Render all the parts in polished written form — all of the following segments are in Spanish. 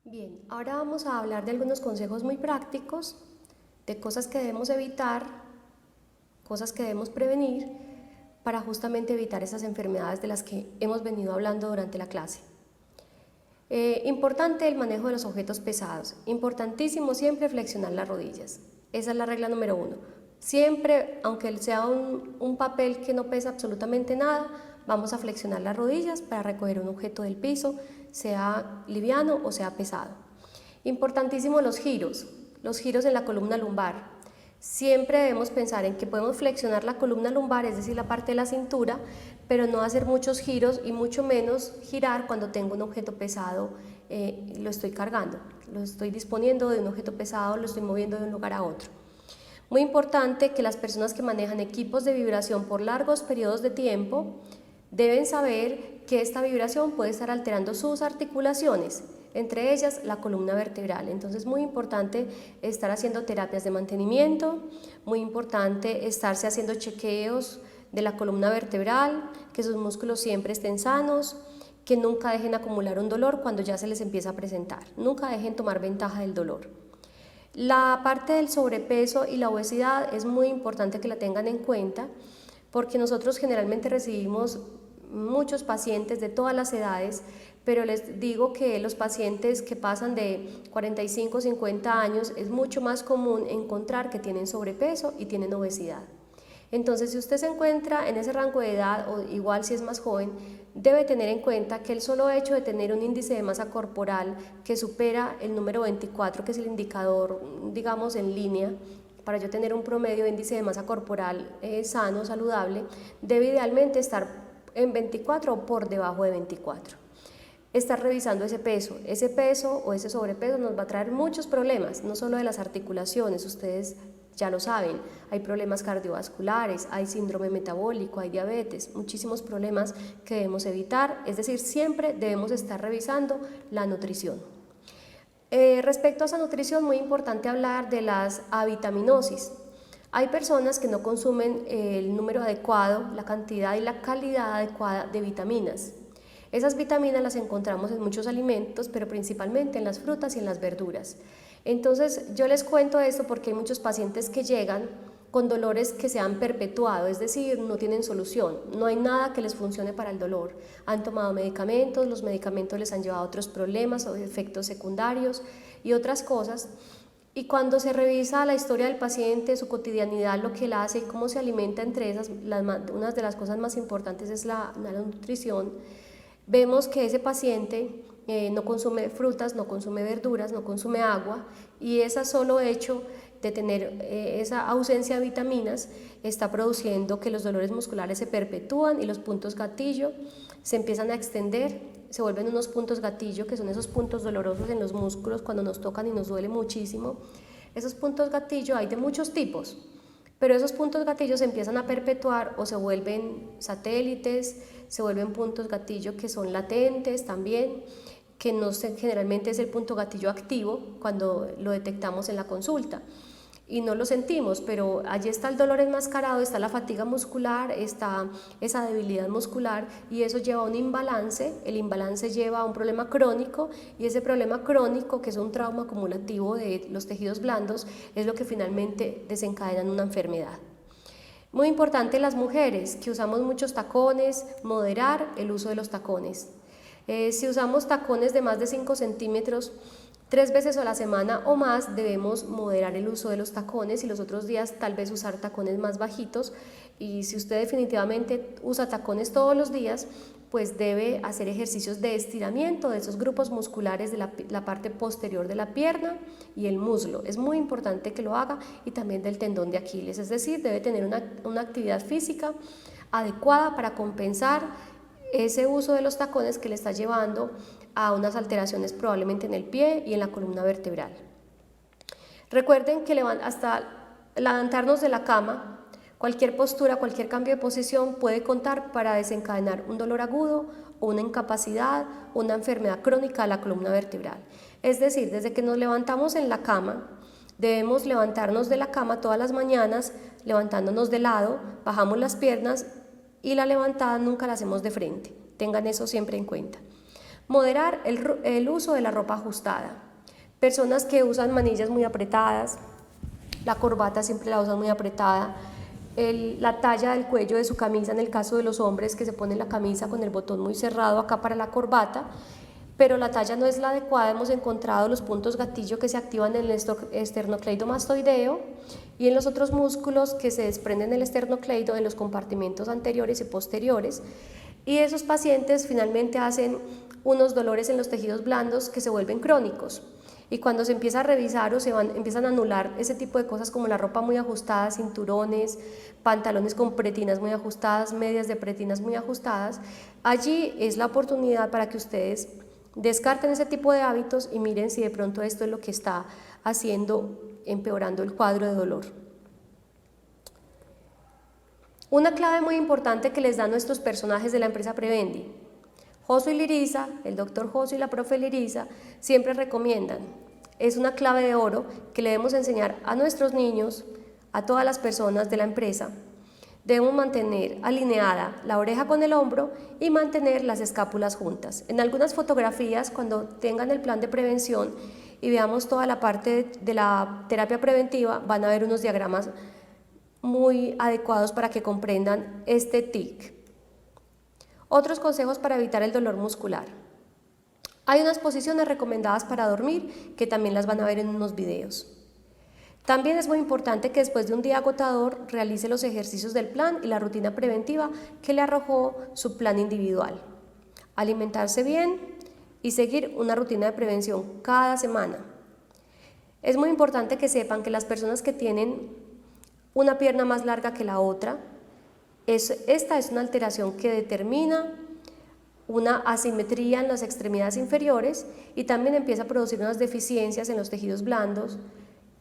Bien, ahora vamos a hablar de algunos consejos muy prácticos, de cosas que debemos evitar, cosas que debemos prevenir para justamente evitar esas enfermedades de las que hemos venido hablando durante la clase. Importante el manejo de los objetos pesados. Importantísimo siempre flexionar las rodillas. Esa es la regla número 1. Siempre, aunque sea un papel que no pesa absolutamente nada, vamos a flexionar las rodillas para recoger un objeto del piso, sea liviano o sea pesado. Importantísimo los giros en la columna lumbar. Siempre debemos pensar en que podemos flexionar la columna lumbar, es decir, la parte de la cintura, pero no hacer muchos giros y mucho menos girar cuando tengo un objeto pesado, lo estoy cargando, lo estoy disponiendo de un objeto pesado, lo estoy moviendo de un lugar a otro. Muy importante que las personas que manejan equipos de vibración por largos periodos de tiempo deben saber que esta vibración puede estar alterando sus articulaciones, entre ellas la columna vertebral. Entonces es muy importante estar haciendo terapias de mantenimiento, muy importante estarse haciendo chequeos de la columna vertebral, que sus músculos siempre estén sanos, que nunca dejen acumular un dolor cuando ya se les empieza a presentar, nunca dejen tomar ventaja del dolor. La parte del sobrepeso y la obesidad es muy importante que la tengan en cuenta, porque nosotros generalmente recibimos muchos pacientes de todas las edades, pero les digo que los pacientes que pasan de 45 o 50 años es mucho más común encontrar que tienen sobrepeso y tienen obesidad. Entonces, si usted se encuentra en ese rango de edad, o igual si es más joven, debe tener en cuenta que el solo hecho de tener un índice de masa corporal que supera el número 24, que es el indicador, digamos, en línea, para yo tener un promedio de índice de masa corporal sano, saludable, debe idealmente estar en 24 o por debajo de 24. Estar revisando ese peso o ese sobrepeso nos va a traer muchos problemas, no solo de las articulaciones, ustedes ya lo saben, hay problemas cardiovasculares, hay síndrome metabólico, hay diabetes, muchísimos problemas que debemos evitar, es decir, siempre debemos estar revisando la nutrición. Respecto a esa nutrición, muy importante hablar de las avitaminosis. Hay personas que no consumen el número adecuado, la cantidad y la calidad adecuada de vitaminas. Esas vitaminas las encontramos en muchos alimentos, pero principalmente en las frutas y en las verduras. Entonces, yo les cuento esto porque hay muchos pacientes que llegan con dolores que se han perpetuado, es decir, no tienen solución, no hay nada que les funcione para el dolor. Han tomado medicamentos, los medicamentos les han llevado a otros problemas o efectos secundarios y otras cosas. Y cuando se revisa la historia del paciente, su cotidianidad, lo que él hace y cómo se alimenta, entre esas, una de las cosas más importantes es la nutrición, vemos que ese paciente no consume frutas, no consume verduras, no consume agua, y ese solo hecho de tener esa ausencia de vitaminas está produciendo que los dolores musculares se perpetúan y los puntos gatillo se empiezan a extender, se vuelven unos puntos gatillo, que son esos puntos dolorosos en los músculos cuando nos tocan y nos duele muchísimo. Esos puntos gatillo hay de muchos tipos, pero esos puntos gatillo se empiezan a perpetuar o se vuelven satélites, se vuelven puntos gatillo que son latentes también, que no sé, generalmente es el punto gatillo activo cuando lo detectamos en la consulta y no lo sentimos, pero allí está el dolor enmascarado, está la fatiga muscular, está esa debilidad muscular, y eso lleva a un imbalance, el imbalance lleva a un problema crónico, y ese problema crónico, que es un trauma acumulativo de los tejidos blandos, es lo que finalmente desencadena en una enfermedad. Muy importante las mujeres que usamos muchos tacones, moderar el uso de los tacones. Si usamos tacones de más de 5 centímetros, 3 veces a la semana o más, debemos moderar el uso de los tacones, y los otros días tal vez usar tacones más bajitos. Y si usted definitivamente usa tacones todos los días, pues debe hacer ejercicios de estiramiento de esos grupos musculares de la parte posterior de la pierna y el muslo. Es muy importante que lo haga, y también del tendón de Aquiles, es decir, debe tener una actividad física adecuada para compensar ese uso de los tacones que le está llevando a unas alteraciones probablemente en el pie y en la columna vertebral. Recuerden que hasta levantarnos de la cama, cualquier postura, cualquier cambio de posición puede contar para desencadenar un dolor agudo o una incapacidad o una enfermedad crónica de la columna vertebral. Es decir, desde que nos levantamos en la cama, debemos levantarnos de la cama todas las mañanas, levantándonos de lado, bajamos las piernas, y la levantada nunca la hacemos de frente. Tengan eso siempre en cuenta. Moderar el uso de la ropa ajustada. Personas que usan manillas muy apretadas, la corbata siempre la usan muy apretada, la talla del cuello de su camisa, en el caso de los hombres que se ponen la camisa con el botón muy cerrado acá para la corbata, pero la talla no es la adecuada. Hemos encontrado los puntos gatillo que se activan en el esternocleidomastoideo y en los otros músculos que se desprenden del esternocleido en los compartimentos anteriores y posteriores, y esos pacientes finalmente hacen unos dolores en los tejidos blandos que se vuelven crónicos. Y cuando se empieza a revisar o empiezan a anular ese tipo de cosas como la ropa muy ajustada, cinturones, pantalones con pretinas muy ajustadas, medias de pretinas muy ajustadas, allí es la oportunidad para que ustedes descarten ese tipo de hábitos y miren si de pronto esto es lo que está empeorando el cuadro de dolor. Una clave muy importante que les dan nuestros personajes de la empresa Prevendi. Josu y Lirisa, el doctor Josu y la profe Lirisa, siempre recomiendan, es una clave de oro que le debemos enseñar a nuestros niños, a todas las personas de la empresa. Debemos mantener alineada la oreja con el hombro y mantener las escápulas juntas. En algunas fotografías, cuando tengan el plan de prevención y veamos toda la parte de la terapia preventiva, van a ver unos diagramas muy adecuados para que comprendan este tic. Otros consejos para evitar el dolor muscular. Hay unas posiciones recomendadas para dormir que también las van a ver en unos videos. También es muy importante que después de un día agotador realice los ejercicios del plan y la rutina preventiva que le arrojó su plan individual. Alimentarse bien y seguir una rutina de prevención cada semana. Es muy importante que sepan que las personas que tienen una pierna más larga que la otra, esta es una alteración que determina una asimetría en las extremidades inferiores y también empieza a producir unas deficiencias en los tejidos blandos,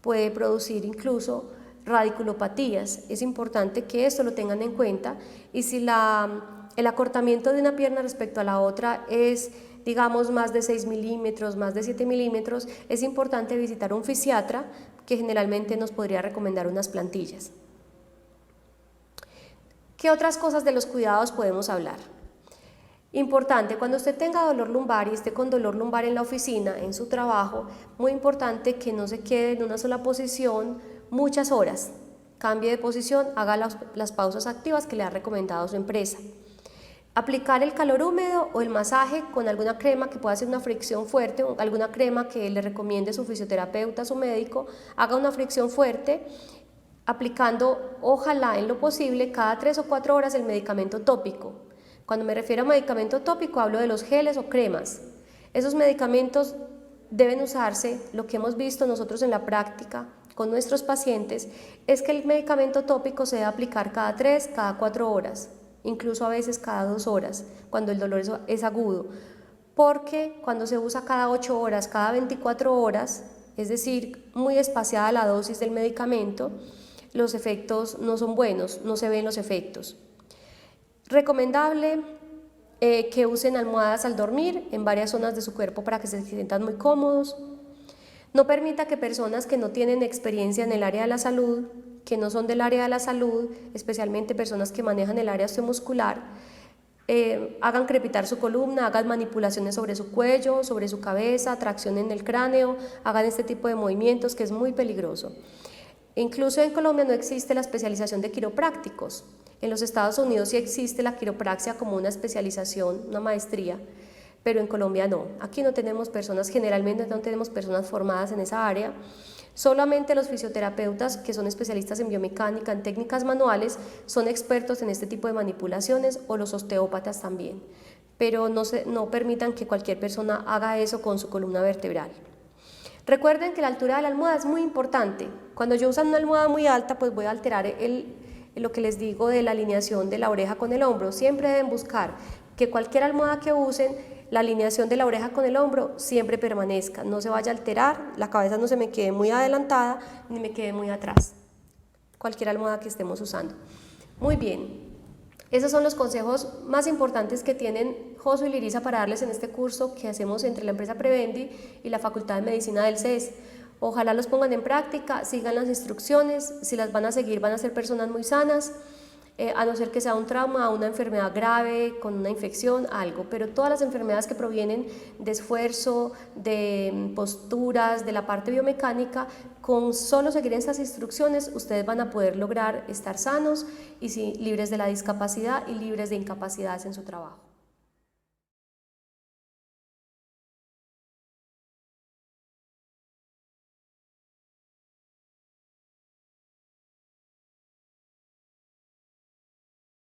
puede producir incluso radiculopatías. Es importante que esto lo tengan en cuenta, y si el acortamiento de una pierna respecto a la otra es, digamos, más de 6 milímetros, más de 7 milímetros, es importante visitar a un fisiatra que generalmente nos podría recomendar unas plantillas. ¿Qué otras cosas de los cuidados podemos hablar? Importante, cuando usted tenga dolor lumbar y esté con dolor lumbar en la oficina, en su trabajo, muy importante que no se quede en una sola posición muchas horas. Cambie de posición, haga las pausas activas que le ha recomendado su empresa. Aplicar el calor húmedo o el masaje con alguna crema que pueda hacer una fricción fuerte, o alguna crema que le recomiende su fisioterapeuta, su médico, haga una fricción fuerte, aplicando, ojalá en lo posible, cada 3 o 4 horas el medicamento tópico. Cuando me refiero a medicamento tópico hablo de los geles o cremas. Esos medicamentos deben usarse, lo que hemos visto nosotros en la práctica con nuestros pacientes, es que el medicamento tópico se debe aplicar cada 3, cada 4 horas, incluso a veces cada 2 horas, cuando el dolor es agudo, porque cuando se usa cada 8 horas, cada 24 horas, es decir, muy espaciada la dosis del medicamento, los efectos no son buenos, no se ven los efectos. Recomendable que usen almohadas al dormir en varias zonas de su cuerpo para que se sientan muy cómodos. No permita que personas que no tienen experiencia en el área de la salud, que no son del área de la salud, especialmente personas que manejan el área osteomuscular, hagan crepitar su columna, hagan manipulaciones sobre su cuello, sobre su cabeza, tracción en el cráneo, hagan este tipo de movimientos que es muy peligroso. Incluso en Colombia no existe la especialización de quiroprácticos. En los Estados Unidos sí existe la quiropraxia como una especialización, una maestría, pero en Colombia no. Aquí no tenemos personas, generalmente no tenemos personas formadas en esa área. Solamente los fisioterapeutas que son especialistas en biomecánica, en técnicas manuales, son expertos en este tipo de manipulaciones, o los osteópatas también. Pero no permitan que cualquier persona haga eso con su columna vertebral. Recuerden que la altura de la almohada es muy importante. Cuando yo uso una almohada muy alta, pues voy a alterar lo que les digo de la alineación de la oreja con el hombro. Siempre deben buscar que cualquier almohada que usen, la alineación de la oreja con el hombro siempre permanezca, no se vaya a alterar, la cabeza no se me quede muy adelantada ni me quede muy atrás, cualquier almohada que estemos usando. Muy bien, esos son los consejos más importantes que tienen Josu y Lirisa para darles en este curso que hacemos entre la empresa Prevendi y la Facultad de Medicina del CES. Ojalá los pongan en práctica, sigan las instrucciones, si las van a seguir van a ser personas muy sanas. a no ser que sea un trauma, una enfermedad grave, con una infección, algo, pero todas las enfermedades que provienen de esfuerzo, de posturas, de la parte biomecánica, con solo seguir estas instrucciones, ustedes van a poder lograr estar sanos y libres de la discapacidad y libres de incapacidades en su trabajo.